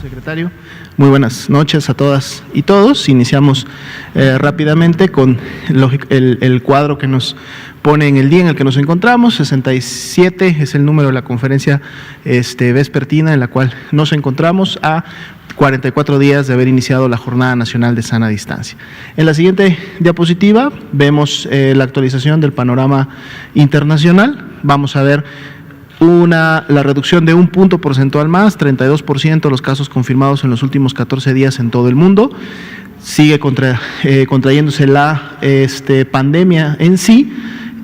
Secretario. Muy buenas noches a todas y todos. Iniciamos rápidamente con el cuadro que nos pone en el día en el que nos encontramos. 67 es el número de la conferencia vespertina en la cual nos encontramos a 44 días de haber iniciado la Jornada Nacional de Sana Distancia. En la siguiente diapositiva vemos la actualización del panorama internacional. Vamos a ver la reducción de un punto porcentual más, 32% los casos confirmados en los últimos 14 días en todo el mundo. Sigue contrayéndose la pandemia en sí.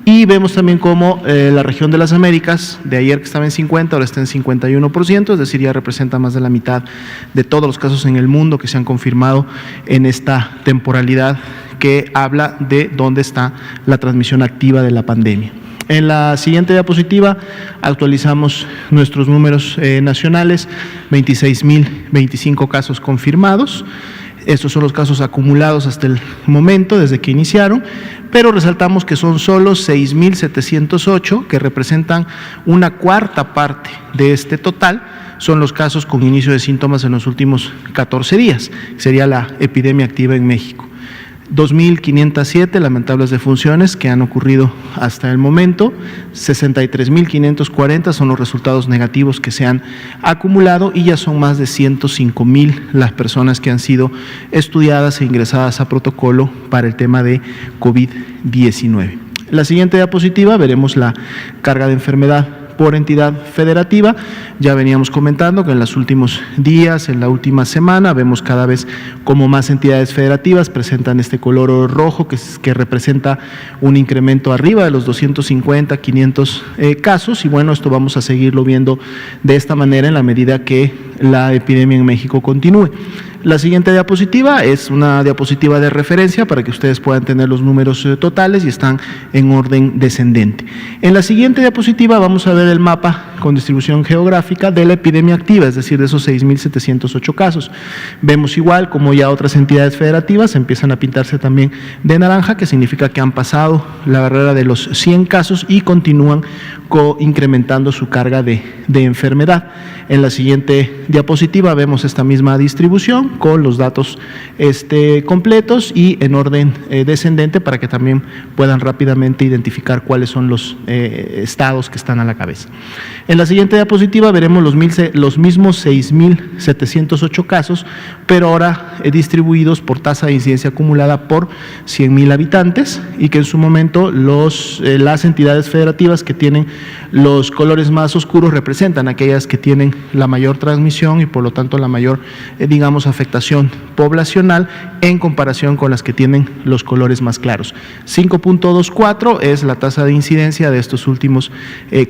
Y vemos también cómo la región de las Américas, de ayer que estaba en 50, ahora está en 51%, es decir, ya representa más de la mitad de todos los casos en el mundo que se han confirmado en esta temporalidad que habla de dónde está la transmisión activa de la pandemia. En la siguiente diapositiva actualizamos nuestros números nacionales, 26.025 casos confirmados. Estos son los casos acumulados hasta el momento, desde que iniciaron, pero resaltamos que son solo 6.708, que representan una cuarta parte de este total, son los casos con inicio de síntomas en los últimos 14 días, sería la epidemia activa en México. 2.507 lamentables defunciones que han ocurrido hasta el momento, 63.540 son los resultados negativos que se han acumulado y ya son más de 105.000 las personas que han sido estudiadas e ingresadas a protocolo para el tema de COVID-19. En la siguiente diapositiva veremos la carga de enfermedad por entidad federativa. Ya veníamos comentando que en los últimos días, en la última semana, vemos cada vez como más entidades federativas presentan este color rojo que representa un incremento arriba de los 250, 500 casos, y bueno, esto vamos a seguirlo viendo de esta manera en la medida que la epidemia en México continúe. La siguiente diapositiva es una diapositiva de referencia para que ustedes puedan tener los números totales y están en orden descendente. En la siguiente diapositiva vamos a ver el mapa con distribución geográfica de la epidemia activa, es decir, de esos 6.708 casos. Vemos igual como ya otras entidades federativas empiezan a pintarse también de naranja, que significa que han pasado la barrera de los 100 casos y continúan incrementando su carga de enfermedad. En la siguiente diapositiva vemos esta misma distribución con los datos completos y en orden descendente para que también puedan rápidamente identificar cuáles son los estados que están a la cabeza. En la siguiente diapositiva veremos los mismos 6.708 casos, pero ahora distribuidos por tasa de incidencia acumulada por 100.000 habitantes y que en su momento las entidades federativas que tienen los colores más oscuros representan aquellas que tienen la mayor transmisión y por lo tanto la mayor, afectación poblacional en comparación con las que tienen los colores más claros. 5.24 es la tasa de incidencia de estos últimos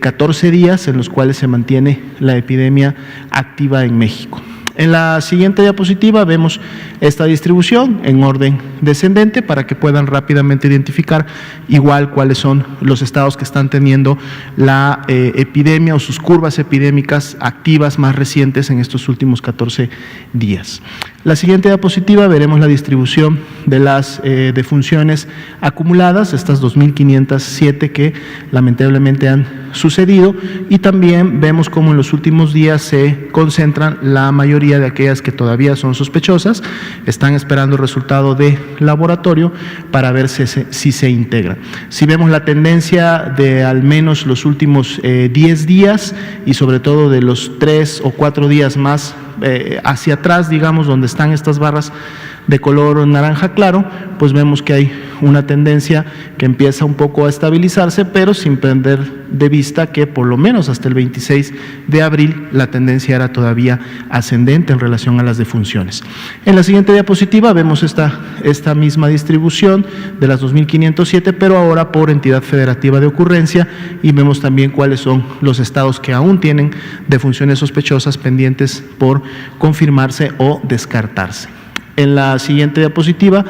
14 días en los cuales se mantiene la epidemia activa en México. En la siguiente diapositiva vemos esta distribución en orden descendente para que puedan rápidamente identificar igual cuáles son los estados que están teniendo la epidemia o sus curvas epidémicas activas más recientes en estos últimos 14 días. La siguiente diapositiva veremos la distribución de las defunciones acumuladas, estas 2.507 que lamentablemente han sucedido, y también vemos cómo en los últimos días se concentran la mayoría de aquellas que todavía son sospechosas, están esperando el resultado de laboratorio para ver si se integran. Si vemos la tendencia de al menos los últimos 10 días y sobre todo de los 3 o 4 días más hacia atrás, donde están estas barras de color naranja claro, pues vemos que hay una tendencia que empieza un poco a estabilizarse, pero sin perder de vista que por lo menos hasta el 26 de abril la tendencia era todavía ascendente en relación a las defunciones. En la siguiente diapositiva vemos esta misma distribución de las 2.507, pero ahora por entidad federativa de ocurrencia, y vemos también cuáles son los estados que aún tienen defunciones sospechosas pendientes por confirmarse o descartarse. En la siguiente diapositiva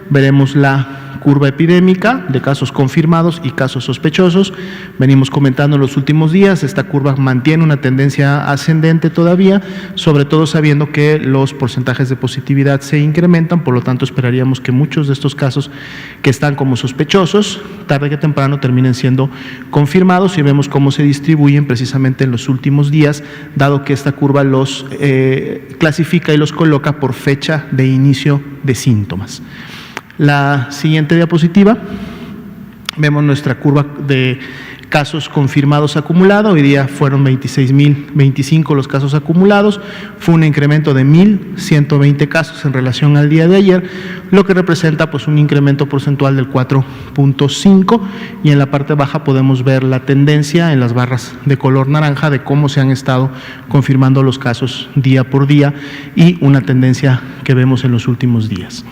veremos la curva epidémica de casos confirmados y casos sospechosos. Venimos comentando en los últimos días, esta curva mantiene una tendencia ascendente todavía, sobre todo sabiendo que los porcentajes de positividad se incrementan, por lo tanto esperaríamos que muchos de estos casos que están como sospechosos, tarde que temprano terminen siendo confirmados, y vemos cómo se distribuyen precisamente en los últimos días, dado que esta curva los clasifica y los coloca por fecha de inicio de síntomas. La siguiente diapositiva, vemos nuestra curva de casos confirmados acumulados. Hoy día fueron 26.025 los casos acumulados, fue un incremento de 1.120 casos en relación al día de ayer, lo que representa pues un incremento porcentual del 4.5, y en la parte baja podemos ver la tendencia en las barras de color naranja de cómo se han estado confirmando los casos día por día y una tendencia que vemos en los últimos días.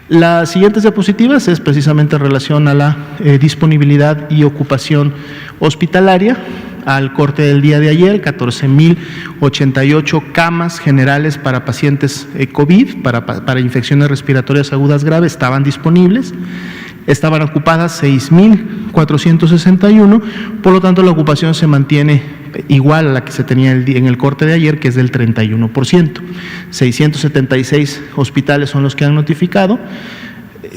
Las siguientes diapositivas es precisamente en relación a la disponibilidad y ocupación hospitalaria. Al corte del día de ayer, 14.088 camas generales para pacientes COVID, para infecciones respiratorias agudas graves, estaban disponibles. Estaban ocupadas 6.461, por lo tanto la ocupación se mantiene igual a la que se tenía en el corte de ayer, que es del 31%. 676 hospitales son los que han notificado,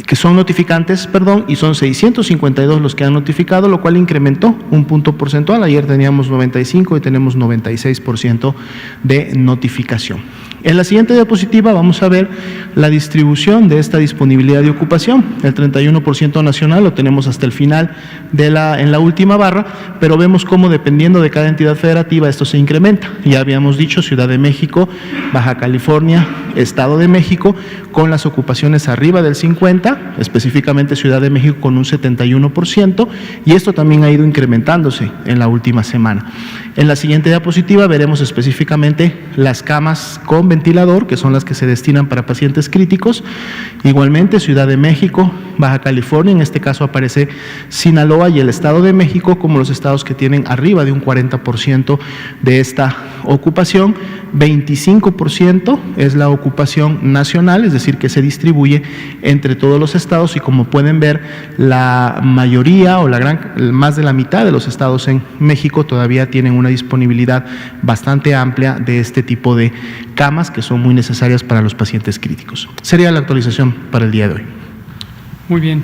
que son notificantes, y son 652 los que han notificado, lo cual incrementó un punto porcentual. Ayer teníamos 95 y tenemos 96% de notificación. En la siguiente diapositiva vamos a ver la distribución de esta disponibilidad de ocupación. El 31% nacional lo tenemos hasta el final en la última barra, pero vemos cómo dependiendo de cada entidad federativa esto se incrementa. Ya habíamos dicho Ciudad de México, Baja California, Estado de México, con las ocupaciones arriba del 50%, específicamente Ciudad de México con un 71%, y esto también ha ido incrementándose en la última semana. En la siguiente diapositiva veremos específicamente las camas con ventilador, que son las que se destinan para pacientes críticos. Igualmente Ciudad de México, Baja California, en este caso aparece Sinaloa y el Estado de México como los estados que tienen arriba de un 40% de esta ocupación. 25% es la ocupación nacional, es decir, que se distribuye entre todos los estados, y como pueden ver, la mayoría o más de la mitad de los estados en México todavía tienen una disponibilidad bastante amplia de este tipo de camas que son muy necesarias para los pacientes críticos. Sería la actualización para el día de hoy. Muy bien.